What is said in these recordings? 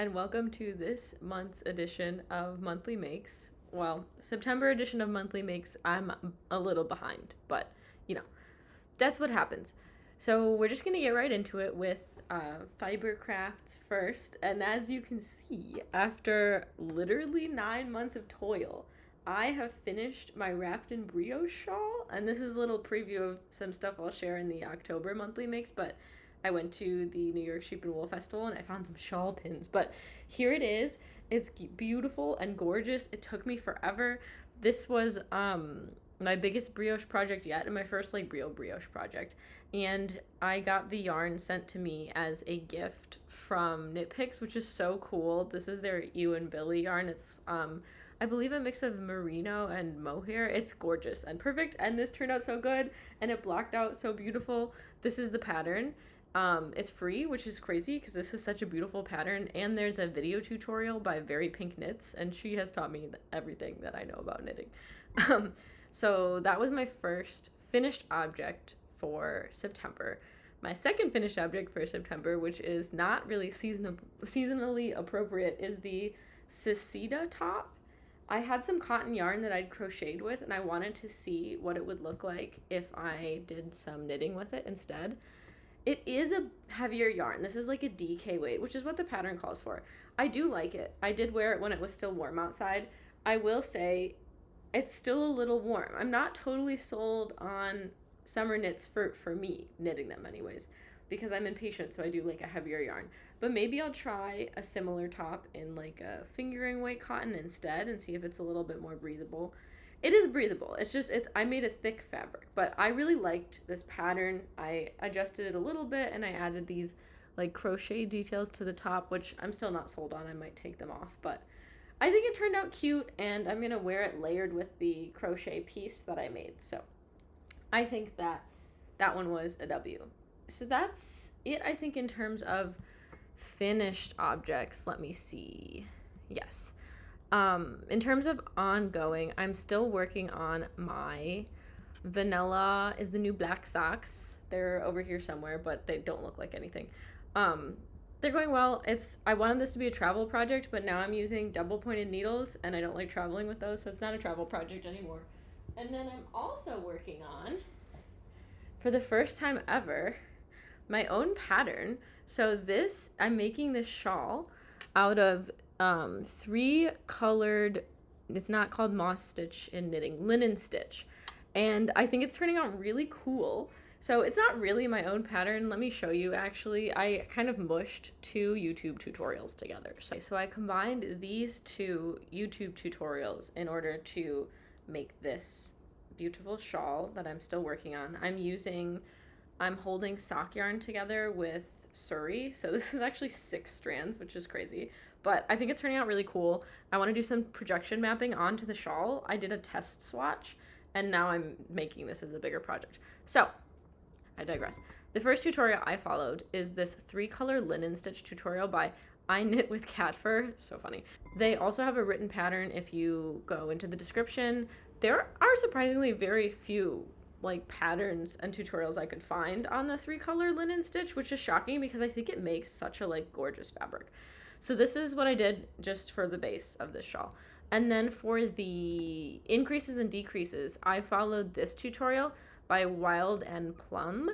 and welcome to this month's edition of Monthly Makes. Well, September edition of Monthly Makes, I'm a little behind, but you know, that's what happens. So we're just gonna get right into it with fiber crafts first. And as you can see, after literally 9 months of toil, I have finished my wrapped in brioche shawl. And this is a little preview of some stuff I'll share in the October Monthly Makes, but I went to the New York Sheep and Wool Festival and I found some shawl pins. But here it is. It's beautiful and gorgeous. It took me forever. This was my biggest brioche project yet, and my first real brioche project. And I got the yarn sent to me as a gift from Knit Picks, which is so cool. This is their You and Billy yarn. It's I believe a mix of merino and mohair. It's gorgeous and perfect, and this turned out so good, and it blocked out so beautiful. This is the pattern. It's free, which is crazy because this is such a beautiful pattern, and there's a video tutorial by Very Pink Knits, and she has taught me everything that I know about knitting. So that was my first finished object for September. My second finished object for September, which is not really seasonally appropriate, is the Sisida top. I had some cotton yarn that I'd crocheted with, and I wanted to see what it would look like if I did some knitting with it instead. It is a heavier yarn. This is like a DK weight, which is what the pattern calls for. I do like it. I did wear it when it was still warm outside. I will say it's still a little warm. I'm not totally sold on summer knits for me, knitting them anyways, because I'm impatient, so I do like a heavier yarn. But maybe I'll try a similar top in like a fingering weight cotton instead and see if it's a little bit more breathable. It is breathable. I made a thick fabric, but I really liked this pattern. I adjusted it a little bit and I added these like crochet details to the top, which I'm still not sold on. I might take them off, but I think it turned out cute, and I'm going to wear it layered with the crochet piece that I made. So I think that one was a W. So that's it, I think, in terms of finished objects. Let me see. Yes. In terms of ongoing, I'm still working on my vanilla is the new black socks. They're over here somewhere, but they don't look like anything. They're going well. I wanted this to be a travel project, but now I'm using double pointed needles and I don't like traveling with those, so it's not a travel project anymore. And then I'm also working on, for the first time ever, my own pattern. So I'm making this shawl out of 3 colored, it's not called moss stitch in knitting, linen stitch. And I think it's turning out really cool. So it's not really my own pattern. Let me show you, actually. I kind of mushed 2 YouTube tutorials together. So I combined these 2 YouTube tutorials in order to make this beautiful shawl that I'm still working on. I'm holding sock yarn together with Surrey. So this is actually 6 strands, which is crazy. But I think it's turning out really cool. I want to do some projection mapping onto the shawl. I did a test swatch, and now I'm making this as a bigger project. So I digress. The first tutorial I followed is this 3-color linen stitch tutorial by I Knit with Cat Fur. So funny. They also have a written pattern if you go into the description. There are surprisingly very few patterns and tutorials I could find on the 3-color linen stitch, which is shocking because I think it makes such a gorgeous fabric. So this is what I did just for the base of this shawl. And then for the increases and decreases, I followed this tutorial by Wild and Plum.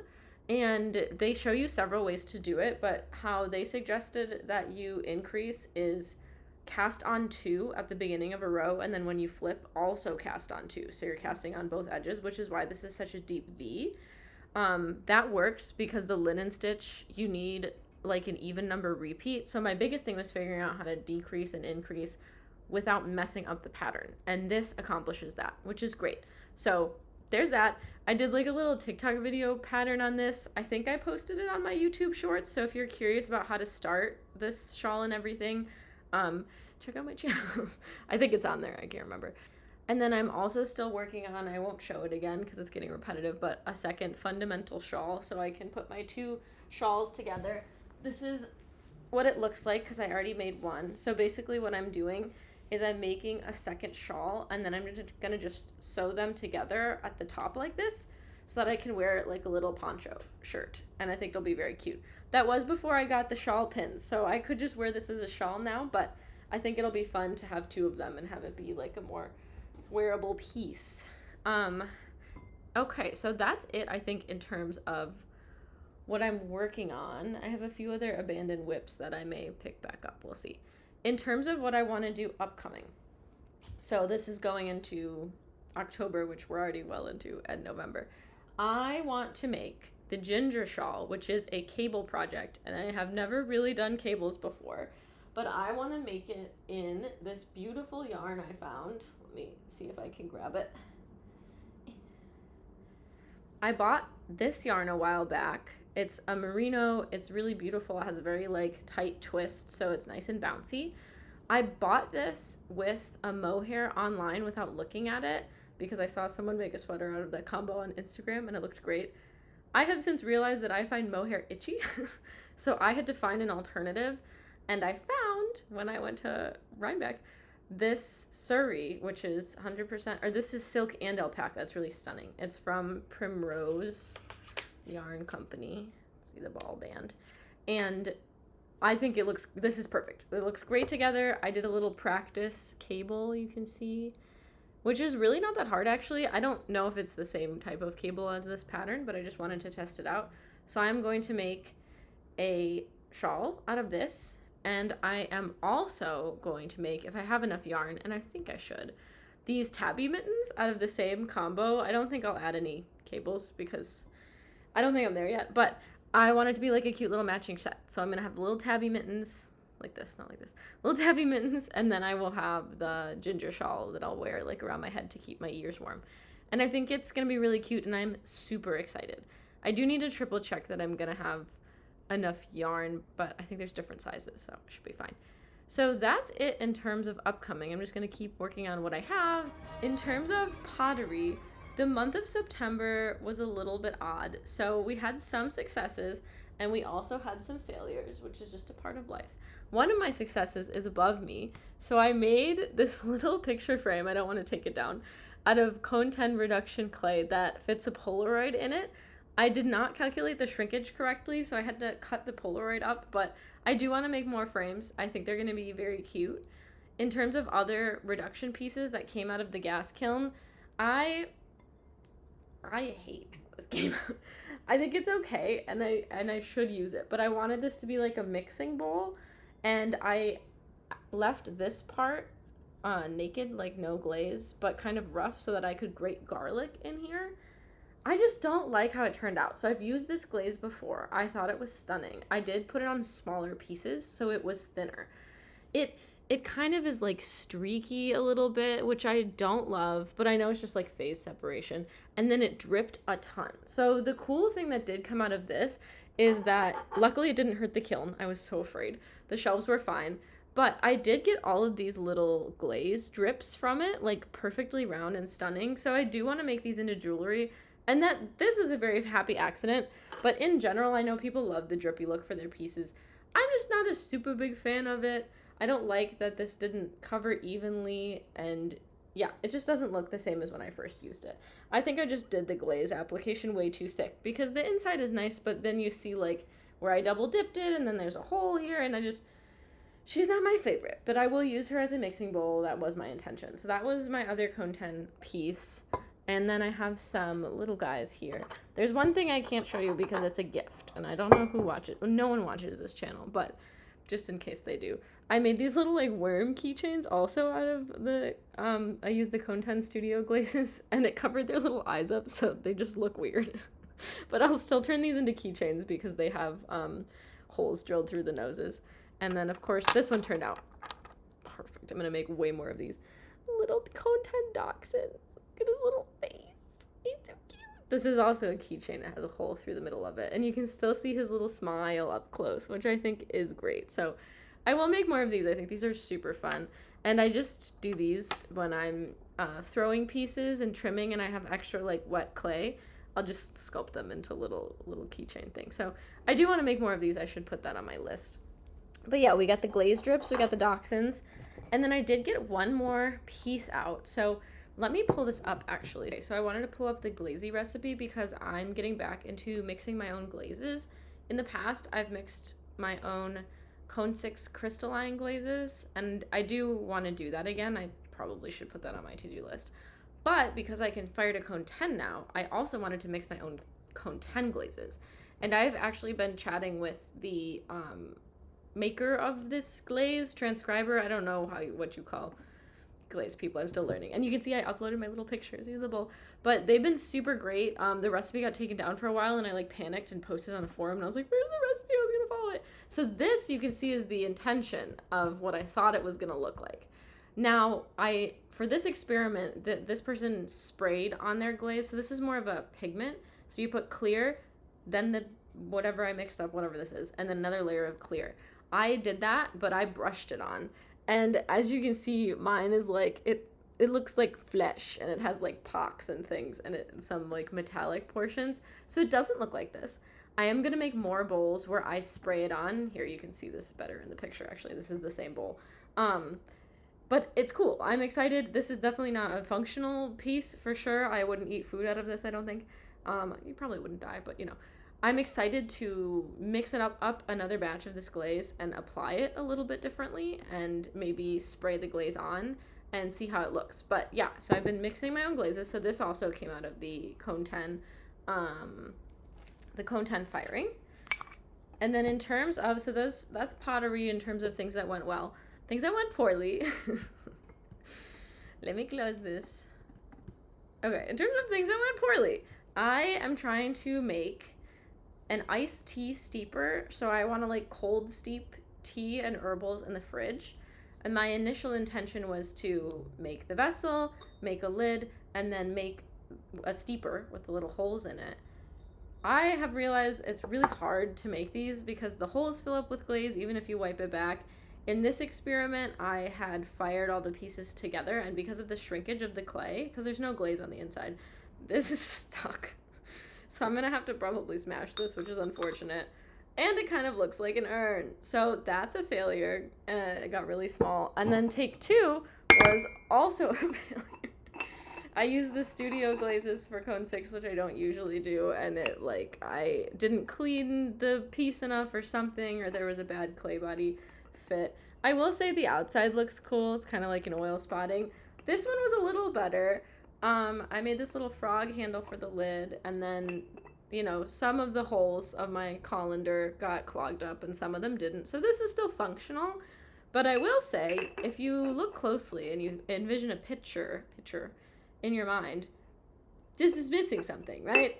And they show you several ways to do it, but how they suggested that you increase is cast on 2 at the beginning of a row, and then when you flip, also cast on 2. So you're casting on both edges, which is why this is such a deep V. That works because the linen stitch, you need an even number repeat. So my biggest thing was figuring out how to decrease and increase without messing up the pattern. And this accomplishes that, which is great. So there's that. I did a little TikTok video pattern on this. I think I posted it on my YouTube shorts. So if you're curious about how to start this shawl and everything, check out my channels. I think it's on there. I can't remember. And then I'm also still working on, I won't show it again because it's getting repetitive, but a second fundamental shawl so I can put my 2 shawls together. This is what it looks like because I already made one. So basically what I'm doing is I'm making a second shawl, and then I'm going to just sew them together at the top like this. so that I can wear it like a little poncho shirt, and I think it'll be very cute. That was before I got the shawl pins, so I could just wear this as a shawl now, but I think it'll be fun to have two of them and have it be like a more wearable piece. Okay, so that's it, I think, in terms of what I'm working on. I have a few other abandoned whips that I may pick back up. We'll see. In terms of what I want to do upcoming, so this is going into October, which we're already well into, and November. I want to make the ginger shawl, which is a cable project, and I have never really done cables before, but I want to make it in this beautiful yarn I found. Let me see if I can grab it. I bought this yarn a while back. It's a merino. It's really beautiful. It has a very like tight twist, so it's nice and bouncy. I bought this with a mohair online without looking at it because I saw someone make a sweater out of that combo on Instagram and it looked great. I have since realized that I find mohair itchy, so I had to find an alternative, and I found, when I went to Rhinebeck, this Surrey, which is 100%, or this is silk and alpaca. It's really stunning. It's from Primrose Yarn Company. See the ball band. And I think this is perfect. It looks great together. I did a little practice cable, you can see, which is really not that hard, actually. I don't know if it's the same type of cable as this pattern, but I just wanted to test it out. So I'm going to make a shawl out of this, and I am also going to make, if I have enough yarn, and I think I should, these tabby mittens out of the same combo. I don't think I'll add any cables because I don't think I'm there yet, but I want it to be like a cute little matching set. So I'm going to have the little tabby mittens, like this, not like this, little tabby mittens, and then I will have the ginger shawl that I'll wear like around my head to keep my ears warm. And I think it's going to be really cute, and I'm super excited. I do need to triple check that I'm going to have enough yarn, but I think there's different sizes, so it should be fine. So that's it in terms of upcoming. I'm just going to keep working on what I have. In terms of pottery, the month of September was a little bit odd. So we had some successes, and we also had some failures, which is just a part of life. One of my successes is above me. So I made this little picture frame, I don't want to take it down, out of cone 10 reduction clay that fits a Polaroid in it. I did not calculate the shrinkage correctly, so I had to cut the Polaroid up, but I do want to make more frames. I think they're going to be very cute. In terms of other reduction pieces that came out of the gas kiln, I hate how this came out. I think it's okay, and I should use it, but I wanted this to be like a mixing bowl, and I left this part naked, like no glaze, but kind of rough so that I could grate garlic in here. I just don't like how it turned out. So I've used this glaze before. I thought it was stunning. I did put it on smaller pieces, so it was thinner. It kind of is like streaky a little bit, which I don't love, but I know it's just like phase separation. And then it dripped a ton. So the cool thing that did come out of this is that luckily it didn't hurt the kiln. I was so afraid. The shelves were fine. But I did get all of these little glaze drips from it, like perfectly round and stunning. So I do want to make these into jewelry. And that this is a very happy accident. But in general, I know people love the drippy look for their pieces. I'm just not a super big fan of it. I don't like that this didn't cover evenly, and yeah, it just doesn't look the same as when I first used it. I think I just did the glaze application way too thick because the inside is nice, but then you see like where I double dipped it and then there's a hole here, and she's not my favorite, but I will use her as a mixing bowl. That was my intention. So that was my other cone 10 piece. And then I have some little guys here. There's one thing I can't show you because it's a gift, and I don't know who watches. No one watches this channel, but just in case they do. I made these little like worm keychains also out of the, I used the Cone 10 Studio glazes, and it covered their little eyes up, so they just look weird. But I'll still turn these into keychains because they have holes drilled through the noses. And then of course this one turned out perfect. I'm gonna make way more of these. Little Cone 10 dachshund. Look at his little face. He's so cute. This is also a keychain that has a hole through the middle of it, and you can still see his little smile up close, which I think is great. So I will make more of these. I think these are super fun, and I just do these when I'm throwing pieces and trimming, and I have extra like wet clay. I'll just sculpt them into little keychain things. So I do want to make more of these. I should put that on my list. But yeah, we got the glaze drips, we got the dachshunds, and then I did get one more piece out. So Let me pull this up actually. Okay, so I wanted to pull up the glazy recipe because I'm getting back into mixing my own glazes. In the past, I've mixed my own Cone 6 crystalline glazes, and I do want to do that again. I probably should put that on my to-do list. But because I can fire to Cone 10 now, I also wanted to mix my own Cone 10 glazes. And I've actually been chatting with the maker of this glaze, transcriber. I don't know what you call glaze people. I'm still learning. And you can see I uploaded my little pictures, usable. But they've been super great. The recipe got taken down for a while, and I like panicked and posted on a forum, and I was like, where's the recipe? I was gonna follow it. So this, you can see, is the intention of what I thought it was gonna look like. Now, for this experiment, this person sprayed on their glaze, so this is more of a pigment. So you put clear, then whatever I mixed up, whatever this is, and then another layer of clear. I did that, but I brushed it on. And as you can see, mine is like, it looks like flesh, and it has like pocks and things, and some like metallic portions. So it doesn't look like this. I am going to make more bowls where I spray it on. Here, you can see this better in the picture, actually. This is the same bowl. But it's cool. I'm excited. This is definitely not a functional piece for sure. I wouldn't eat food out of this, I don't think. You probably wouldn't die, but you know. I'm excited to mix it up another batch of this glaze and apply it a little bit differently and maybe spray the glaze on and see how it looks. But yeah, so I've been mixing my own glazes. So this also came out of the Cone 10, firing. And then in terms of, so that's pottery in terms of things that went well. Things that went poorly. Let me close this. Okay, in terms of things that went poorly, I am trying to make an iced tea steeper. So I want to like cold steep tea and herbals in the fridge. And my initial intention was to make the vessel, make a lid, and then make a steeper with the little holes in it. I have realized it's really hard to make these because the holes fill up with glaze even if you wipe it back. In this experiment, I had fired all the pieces together, and because of the shrinkage of the clay, because there's no glaze on the inside, this is stuck. So I'm going to have to probably smash this, which is unfortunate. And it kind of looks like an urn. So that's a failure. It got really small. And then take 2 was also a failure. I used the studio glazes for Cone 6, which I don't usually do. And I didn't clean the piece enough or something, or there was a bad clay body fit. I will say the outside looks cool. It's kind of like an oil spotting. This one was a little better. I made this little frog handle for the lid, and then, you know, some of the holes of my colander got clogged up and some of them didn't. So this is still functional, but I will say, if you look closely and you envision a picture in your mind, this is missing something, right?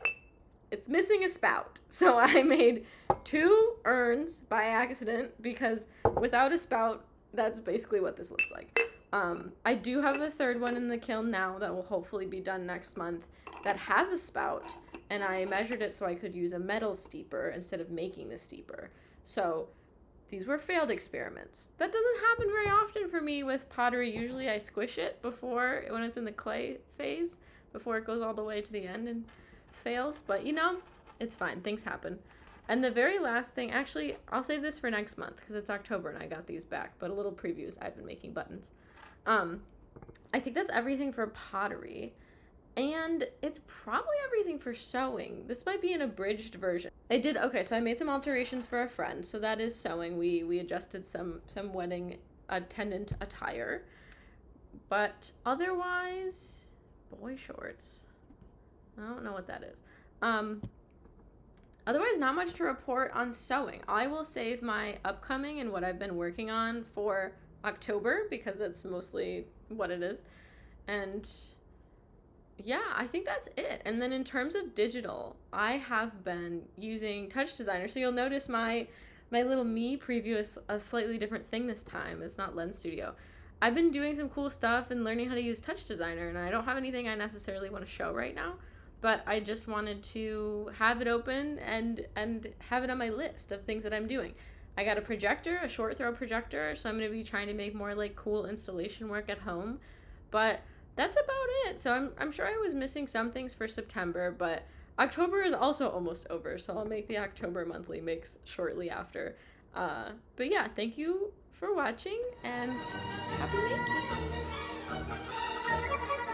It's missing a spout. So I made 2 urns by accident because without a spout, that's basically what this looks like. I do have a 3rd one in the kiln now that will hopefully be done next month that has a spout, and I measured it so I could use a metal steeper instead of making the steeper. So these were failed experiments. That doesn't happen very often for me with pottery. Usually I squish it when it's in the clay phase, before it goes all the way to the end and fails. But you know, it's fine. Things happen. And the very last thing, actually, I'll save this for next month because it's October and I got these back, but a little preview is I've been making buttons. I think that's everything for pottery, and it's probably everything for sewing. This might be an abridged version. So I made some alterations for a friend, so that is sewing. We adjusted some wedding attendant attire, but otherwise, boy shorts. I don't know what that is. Otherwise, not much to report on sewing. I will save my upcoming and what I've been working on for October because it's mostly what it is. And yeah, I think that's it. And then in terms of digital, I have been using Touch Designer. So you'll notice my little me preview is a slightly different thing this time. It's not Lens Studio. I've been doing some cool stuff and learning how to use Touch Designer, and I don't have anything I necessarily want to show right now, but I just wanted to have it open and have it on my list of things that I'm doing. I got a projector, a short throw projector, so I'm going to be trying to make more like cool installation work at home. But that's about it. So I'm sure I was missing some things for September, but October is also almost over, so I'll make the October monthly mix shortly after. But yeah, thank you for watching, and happy making.